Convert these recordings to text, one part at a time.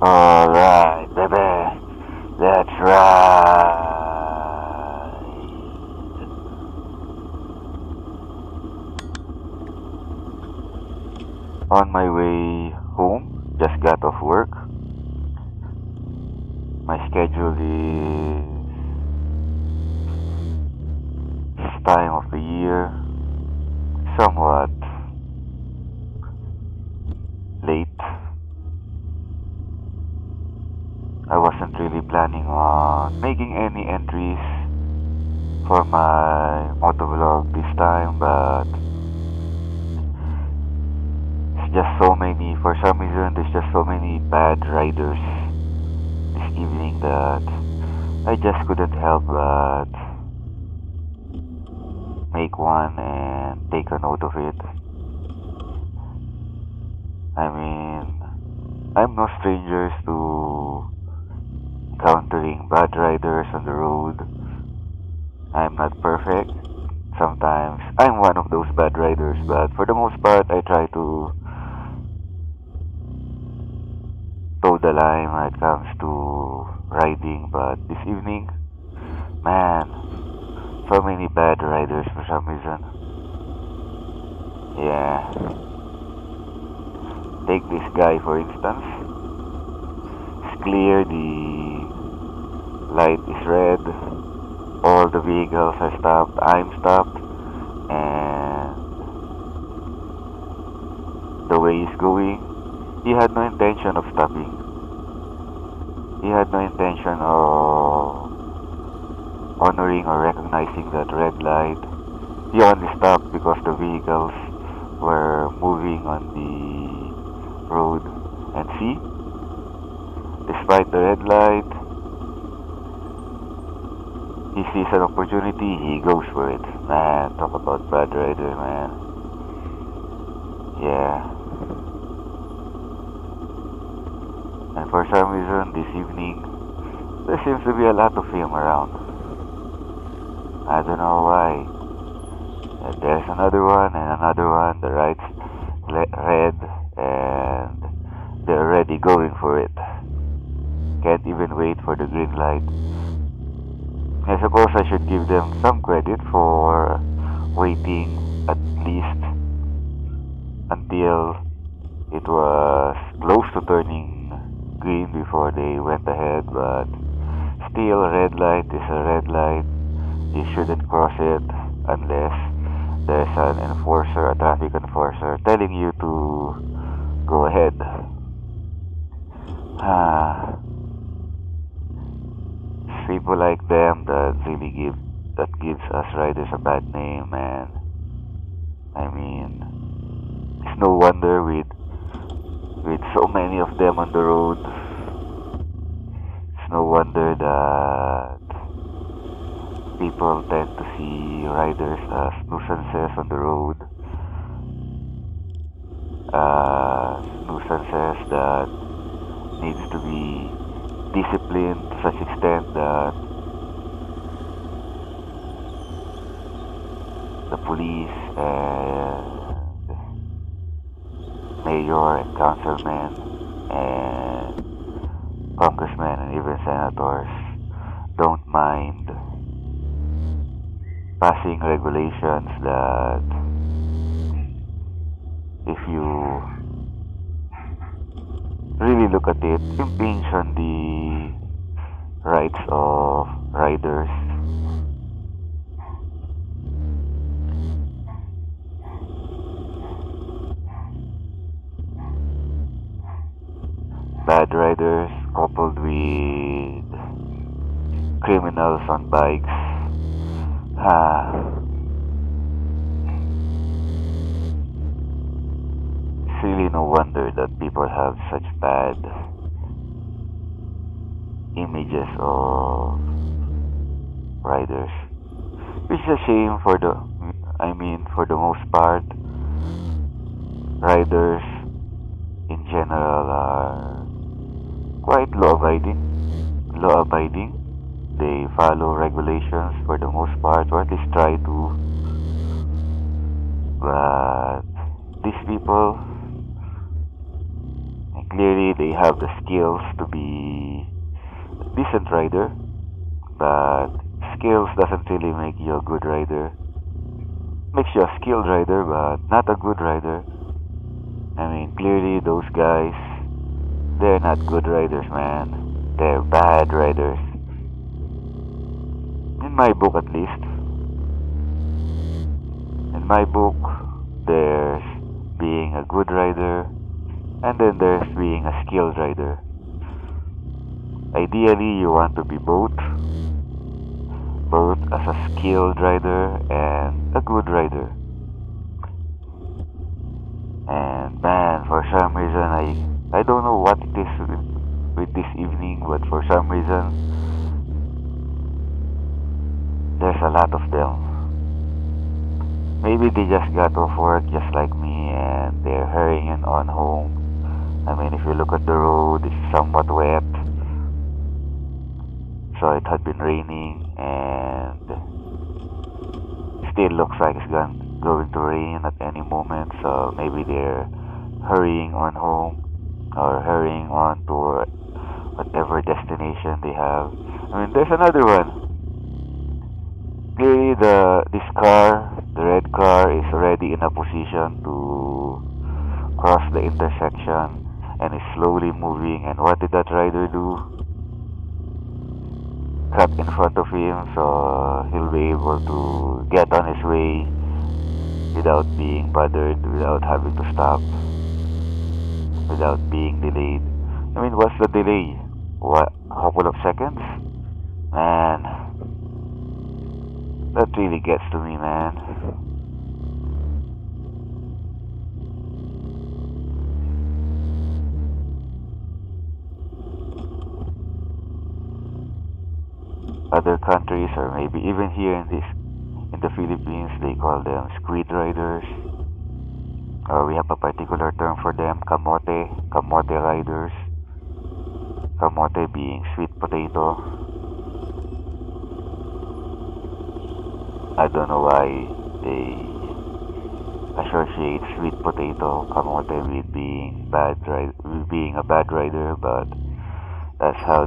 Alright, baby. That's right. On my way home, just got off work. My schedule is this time of the year somewhat late. I wasn't really planning on making any entries for my motovlog this time, but it's just so many, for some reason, there's just so many bad riders this evening that I just couldn't help but make one and take a note of it. I mean, I'm no strangers to encountering bad riders on the road. I'm not perfect. Sometimes I'm one of those bad riders, but for the most part, I try to toe the line when it comes to riding. But this evening, man, so many bad riders for some reason. Yeah. Take this guy for instance. It's clear the light is red. All the vehicles are stopped. I'm stopped. And the way he's going, he had no intention of stopping. He had no intention of honoring or recognizing that red light. He only stopped because the vehicles were moving on the road. And see, despite the red light, he sees an opportunity, he goes for it. Man, talk about bad rider, man. Yeah. And for some reason, this evening, there seems to be a lot of him around. I don't know why. And there's another one and another one. The light's red and they're already going for it. Can't even wait for the green light. I suppose I should give them some credit for waiting at least until it was close to turning green before they went ahead, but still, a red light is a red light. You shouldn't cross it unless there's an enforcer, a traffic enforcer, telling you to go ahead. Ah, people like them that gives us riders a bad name, and I mean, it's no wonder with so many of them on the road. It's no wonder that people tend to see riders as nuisances on the road, nuisances that needs to be disciplined to such extent that the police and mayor and councilmen and congressmen and even senators don't mind passing regulations that if you really look at it, impinge on the rights of riders. Bad riders coupled with criminals on bikes. It's really no wonder that people have such bad images of riders. Which is a shame for the most part, riders in general are quite law abiding. They follow regulations for the most part, or at least try to. But these people, clearly they have the skills to be a decent rider, but skills doesn't really make you a good rider. Makes you a skilled rider, but not a good rider. I mean, clearly those guys, they're not good riders, man. They're bad riders. In my book, at least. In my book, there's being a good rider, and then there's being a skilled rider. Ideally, you want to be both as a skilled rider and a good rider. And man, for some reason, I don't know what it is with this evening, but for some reason, there's a lot of them. Maybe they just got off work just like me and they're hurrying on home. I mean, if you look at the road, it's somewhat wet. So it had been raining and still looks like it's going to rain at any moment. So maybe they're hurrying on home or hurrying on to whatever destination they have. I mean, there's another one. Clearly, the red car is already in a position to cross the intersection and is slowly moving. And what did that rider do? Cut in front of him, so he'll be able to get on his way without being bothered, without having to stop, without being delayed. I mean, what's the delay? What, a couple of seconds? Man, that really gets to me, man. Other countries, or maybe even here in the Philippines, they call them squid riders. Or we have a particular term for them, kamote riders. Kamote being sweet potato. I don't know why they associate sweet potato kamote with being a bad rider, but that's how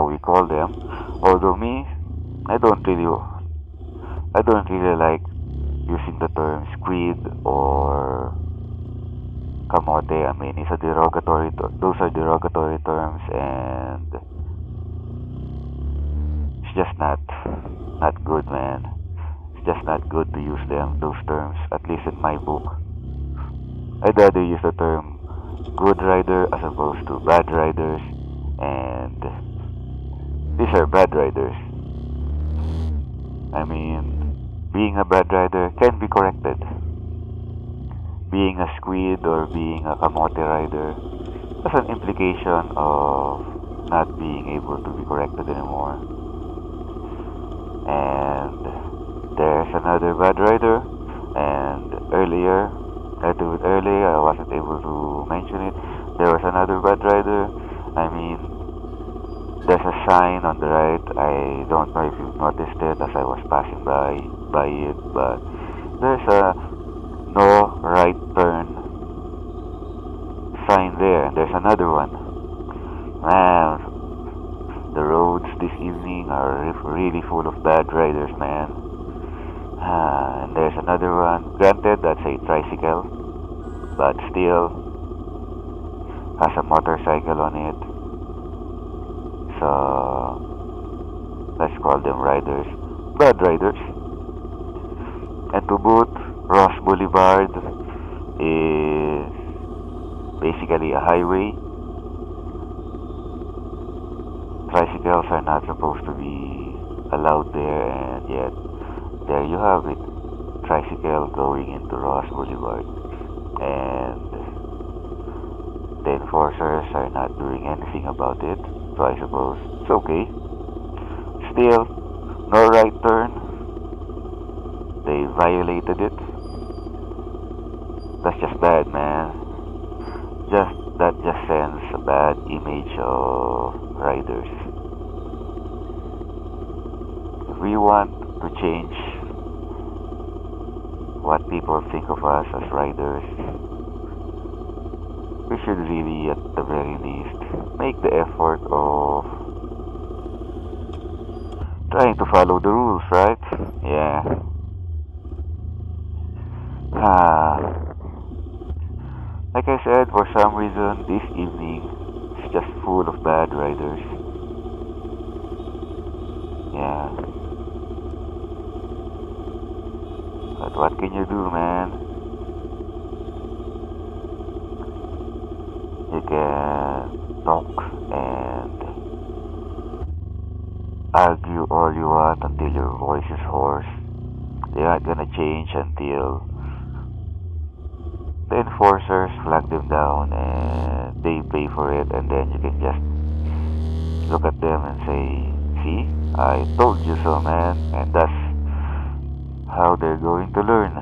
we call them. Although me, I don't really like using the term squid or kamote. I mean, those are derogatory terms, and it's just not good, man. It's just not good to use those terms, at least in my book. I'd rather use the term good rider as opposed to bad riders, and these are bad riders. I mean, being a bad rider can be corrected. Being a squid or being a kamote rider has an implication of not being able to be corrected anymore. And there's another bad rider, and earlier I wasn't able to mention it. There was another bad rider. I mean, there's a sign on the right. I don't know if you've noticed it as I was passing by it, but there's a no right turn sign there, and there's another one. Man, the roads this evening are really full of bad riders, man. And there's another one. Granted, that's a tricycle, but still has a motorcycle on it. So let's call them riders, bad riders. And to boot, Ross Boulevard is basically a highway. Tricycles are not supposed to be allowed there, and yet there you have it. Tricycle going into Ross Boulevard, and the enforcers are not doing anything about it, so I suppose it's okay. Still, no right turn. They violated it. That's just bad, man. That just sends a bad image of riders. If we want to change what people think of us as riders, should really, at the very least, make the effort of trying to follow the rules, right? Yeah. Ah, like I said, for some reason, this evening is just full of bad riders. Yeah. But what can you do, man? You can talk and argue all you want until your voice is hoarse. They're not gonna change until the enforcers flag them down and they pay for it, and then you can just look at them and say, see, I told you so, man. And that's how they're going to learn.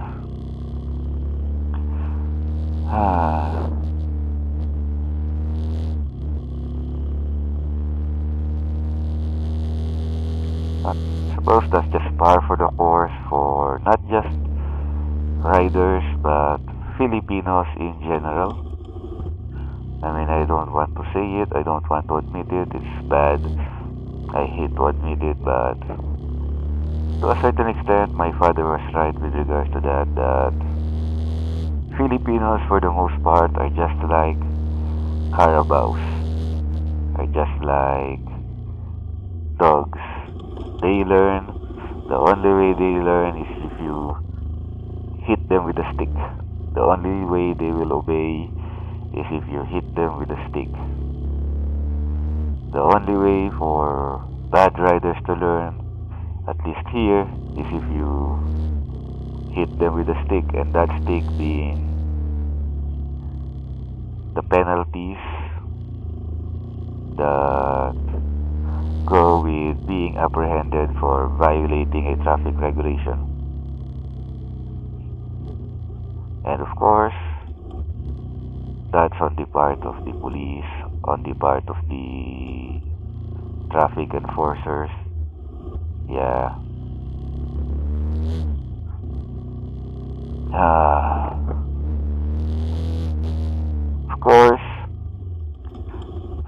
Ah. I suppose that's just par for the course for not just riders but Filipinos in general. I mean, I don't want to say it, I don't want to admit it, it's bad. I hate to admit it, but to a certain extent, my father was right with regards to that Filipinos, for the most part, are just like carabaos, are just like dogs. They learn, the only way they learn is if you hit them with a stick. The only way they will obey is if you hit them with a stick. The only way for bad riders to learn, at least here, is if you hit them with a stick, and that stick being the penalties that go with being apprehended for violating a traffic regulation. And of course, that's on the part of the police, on the part of the traffic enforcers. Yeah. Of course,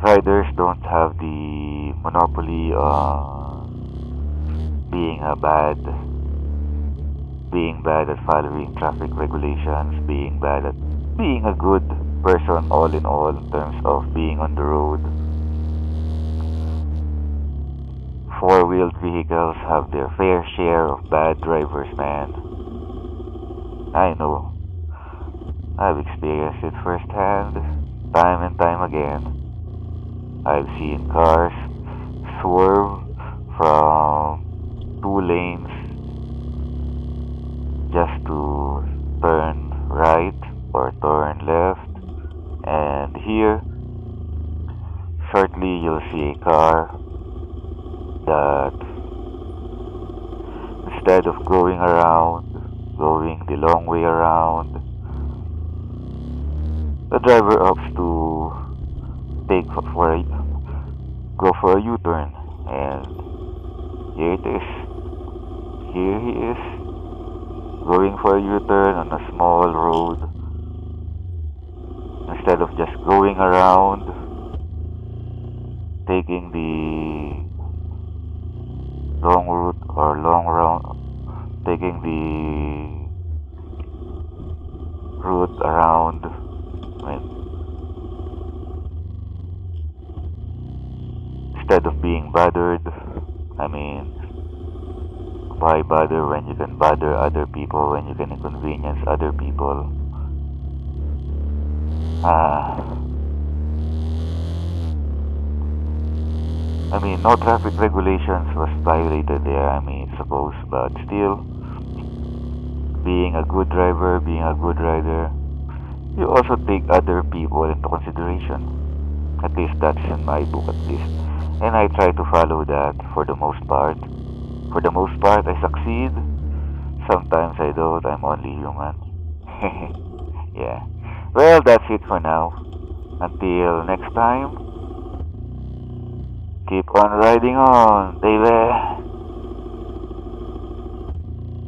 riders don't have the monopoly on being bad at following traffic regulations, being bad at being a good person all in all in terms of being on the road. Four-wheeled vehicles have their fair share of bad drivers, man. I know. I've experienced it firsthand, time and time again. I've seen cars swerve from two lanes just to turn right or turn left, and here shortly you'll see a car that instead of going the long way around, the driver opts to go for a U-turn, and here it is. Here he is, going for a U-turn on a small road. Instead of just going around, taking the long route or long round, taking the route around. Instead of being bothered, why bother when you can bother other people, when you can inconvenience other people? No traffic regulations was violated there, suppose, but still, being a good driver, being a good rider, you also take other people into consideration. At least that's in my book, at least. And I try to follow that for the most part. For the most part, I succeed. Sometimes I don't. I'm only human. Yeah. Well, that's it for now. Until next time, keep on riding on, baby.